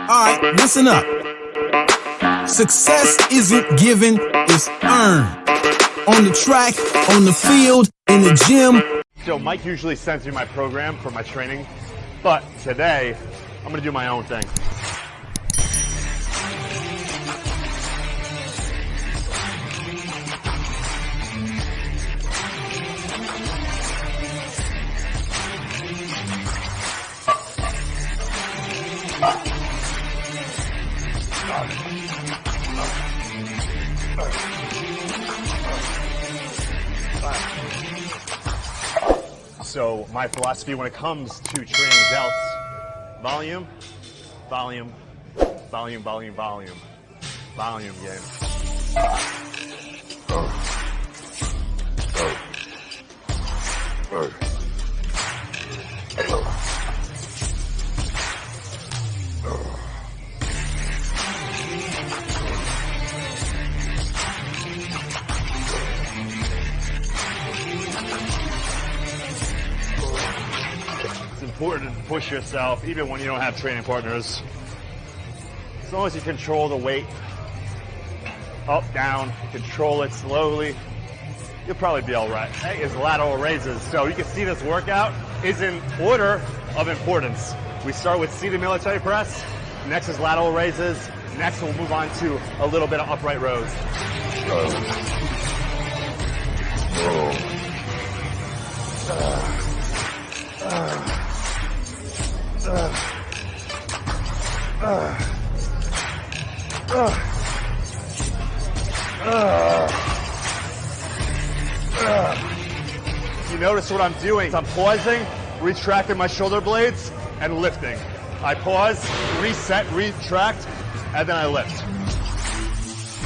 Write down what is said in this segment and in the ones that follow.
Alright, listen up. Success isn't given, it's earned. On the track, on the field, in the gym. So Mike usually sends me my program for my training, but today I'm gonna do my own thing. So my philosophy when it comes to training delts, volume, volume, volume, volume, volume, volume game. Important to push yourself even when you don't have training partners. As long as you control the weight, up, down, control it slowly, you'll probably be all right. Next is lateral raises. So you can see this workout is in order of importance. We start with seated military press, next is lateral raises, next we'll move on to a little bit of upright rows. You notice what I'm doing? I'm pausing, retracting my shoulder blades, and lifting. I pause, reset, retract, and then I lift.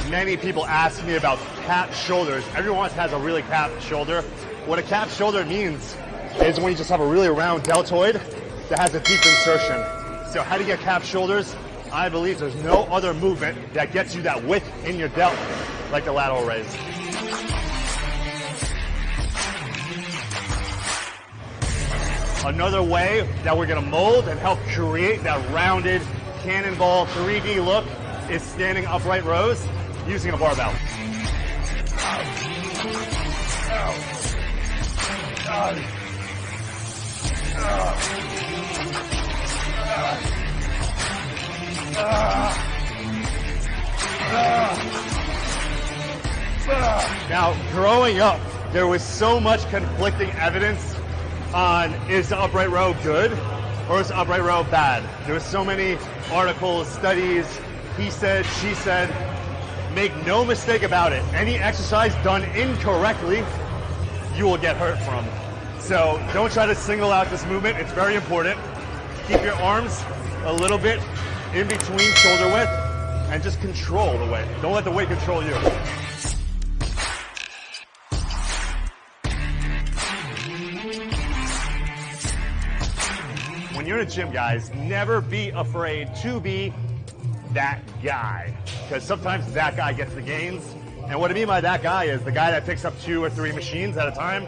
Many people ask me about capped shoulders. Everyone has a really capped shoulder. What a capped shoulder means is when you just have a really round deltoid that has a deep insertion. So how do you get capped shoulders? I believe there's no other movement that gets you that width in your delt like the lateral raise. Another way that we're gonna mold and help create that rounded cannonball 3D look is standing upright rows using a barbell. Now, growing up, there was so much conflicting evidence on is the upright row good or is the upright row bad. There were so many articles, studies, he said, she said. Make no mistake about it. Any exercise done incorrectly, you will get hurt from. So don't try to single out this movement. It's very important. Keep your arms a little bit in between shoulder width and just control the weight. Don't let the weight control you. When you're in a gym, guys, never be afraid to be that guy. Because sometimes that guy gets the gains. And what I mean by that guy is the guy that picks up 2 or 3 machines at a time.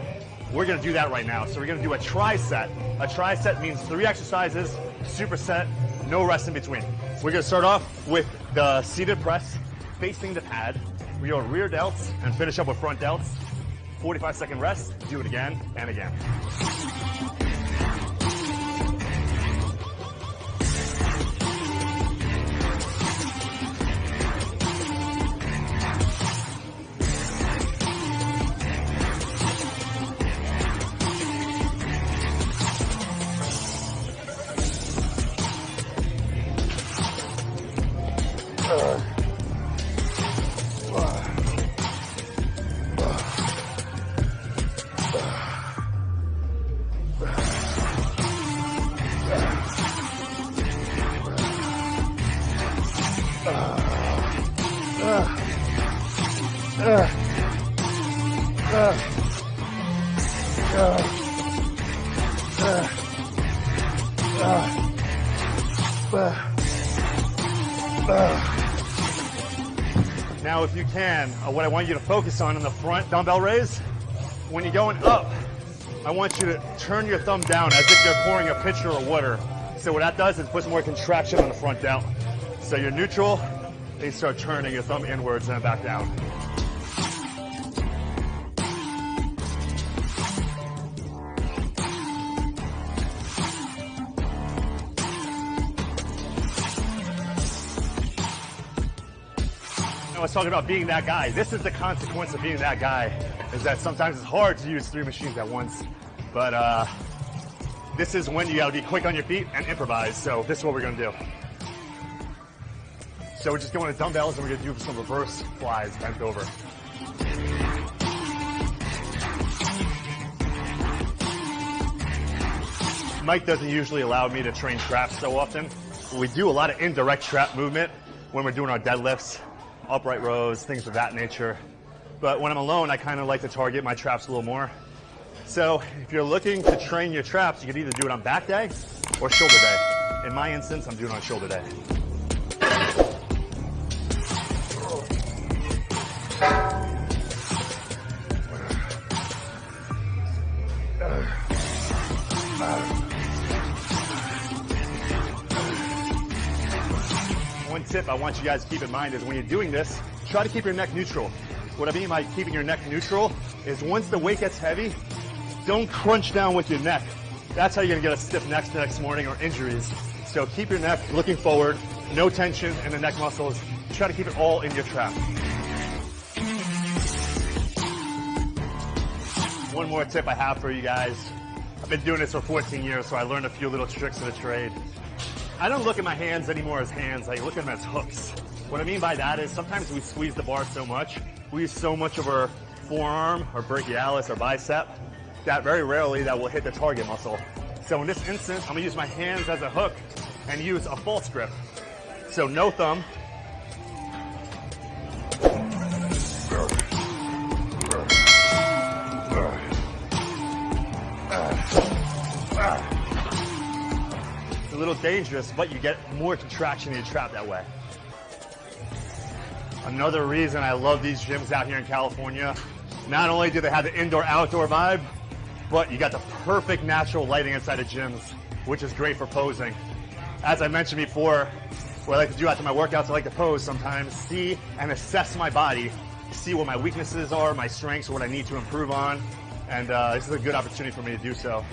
We're going to do that right now. So we're going to do a tri-set. A tri-set means 3 exercises, superset, no rest in between. We're going to start off with the seated press facing the pad. We go rear delts and finish up with front delts. 45-second rest. Do it again and again. Now, if you can, what I want you to focus on in the front dumbbell raise, when you're going up, I want you to turn your thumb down as if you're pouring a pitcher of water. So what that does is it puts more contraction on the front delt. So you're neutral, then you start turning your thumb inwards and then back down. I was talking about being that guy. This is the consequence of being that guy, is that sometimes it's hard to use 3 machines at once. But this is when you gotta be quick on your feet and improvise. So this is what we're gonna do. So we're just going to dumbbells and we're gonna do some reverse flies bent over. Mike doesn't usually allow me to train traps so often. We do a lot of indirect trap movement when we're doing our deadlifts, upright rows, things of that nature. But when I'm alone, I kind of like to target my traps a little more. So if you're looking to train your traps, you can either do it on back day or shoulder day. In my instance, I'm doing it on shoulder day. One tip I want you guys to keep in mind is when you're doing this, try to keep your neck neutral. What I mean by keeping your neck neutral is once the weight gets heavy, don't crunch down with your neck. That's how you're gonna get a stiff neck the next morning or injuries. So keep your neck looking forward, no tension in the neck muscles. Try to keep it all in your trap. One more tip I have for you guys. I've been doing this for 14 years, so I learned a few little tricks of the trade. I don't look at my hands anymore as hands, I look at them as hooks. What I mean by that is sometimes we squeeze the bar so much, we use so much of our forearm, our brachialis, our bicep, that very rarely that will hit the target muscle. So in this instance, I'm gonna use my hands as a hook and use a false grip. So no thumb. It's a little dangerous, but you get more contraction in your trap that way. Another reason I love these gyms out here in California, not only do they have the indoor-outdoor vibe, but you got the perfect natural lighting inside of gyms, which is great for posing. As I mentioned before, what I like to do after my workouts, I like to pose sometimes, see and assess my body, see what my weaknesses are, my strengths, what I need to improve on, and this is a good opportunity for me to do so.